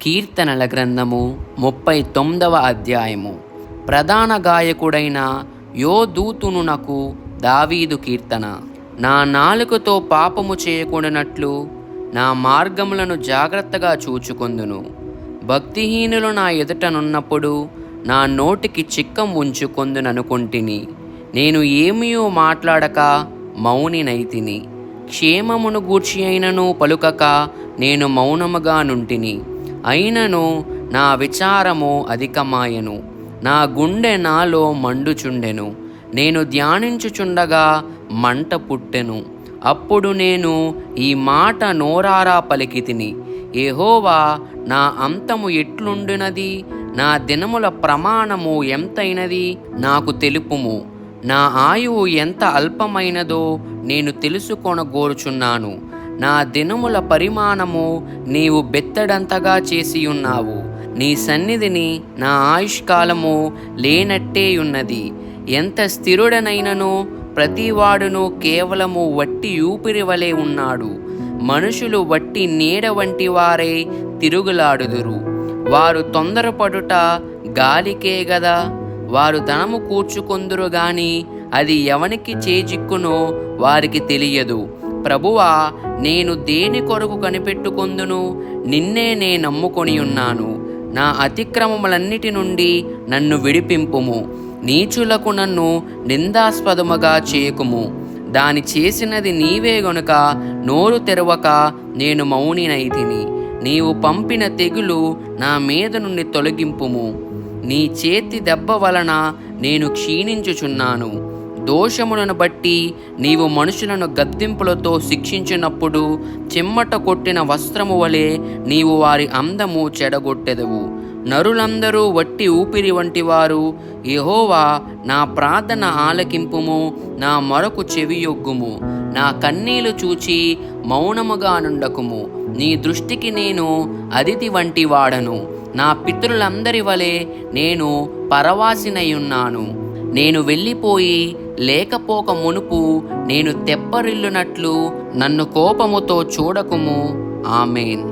కీర్తనల గ్రంథము 39వ అధ్యాయము. ప్రధాన గాయకుడైన యోదూతునునకు దావీదు కీర్తన. నా నాలుకతో పాపము చేయకుండానట్లు నా మార్గములను జాగ్రత్తగా చూచుకొందును. భక్తిహీనులు నా ఎదుటనున్నప్పుడు నా నోటికి చిక్కం ఉంచుకొందుననుకొంటిని. నేను ఏమీయో మాట్లాడక మౌనినైతిని. క్షేమమును గూర్చి అయినను పలుకక నేను మౌనముగా నుంటిని. అయినను నా విచారము అధికమాయెను, నా గుండె నాలో మండుచుండెను. నేను ధ్యానించుచుండగా మంట పుట్టెను. అప్పుడు నేను ఈ మాట నోరారా పలికితిని: యెహోవా, నా అంతము ఎట్లుండునది? నా దినముల ప్రమాణము ఎంతైనది నాకు తెలుపుము. నా ఆయువు ఎంత అల్పమైనదో నేను తెలుసుకొనగోరుచున్నాను. నా దినముల పరిమాణము నీవు బెత్తడంతగా చేసియున్నావు. నీ సన్నిధిని నా ఆయుష్కాలము లేనట్టేయున్నది. ఎంత స్థిరుడనైనను ప్రతివాడును కేవలము వట్టి ఊపిరి వలె ఉన్నాడు. మనుషులు వట్టి నీడ వంటి వారే తిరుగులాడుదురు. వారు తొందరపడుట గాలికే గదా. వారు ధనము కూర్చుకొందురు గాని అది ఎవనికి చేజిక్కునో వారికి తెలియదు. ప్రభువా, నేను దేని కొరకు కనిపెట్టుకొందును? నిన్నే నే నమ్ముకొని ఉన్నాను. నా అతిక్రమములన్నిటి నుండి నన్ను విడిపింపుము. నీచులకు నన్ను నిందాస్పదముగా చేయకుము. దాని చేసినది నీవే గనుక నోరు తెరవక నేను మౌనినైతిని. నీవు పంపిన తెగులు నా మీద నుండి తొలగింపుము. నీ చేతి దెబ్బ వలన నేను క్షీణించుచున్నాను. దోషములను బట్టి నీవు మనుషులను గద్దింపులతో శిక్షించినప్పుడు చెమ్మట కొట్టిన వస్త్రము వలె నీవు వారి అందము చెడగొట్టెదవు. నరులందరూ వట్టి ఊపిరి వంటి వారు. యెహోవా, నా ప్రార్థన ఆలకింపుము, నా మొరకు చెవియొగ్గుము. నా కన్నీళ్లు చూచి మౌనముగా నుండకుము. నీ దృష్టికి నేను అతిథి వంటి వాడను. నా పితరులందరి వలె నేను పరవాసినయున్నాను. నేను వెళ్ళిపోయి లేకపోక మునుపు నేను తెప్పరిల్లునట్లు నన్ను కోపముతో చూడకుము. ఆమేన్.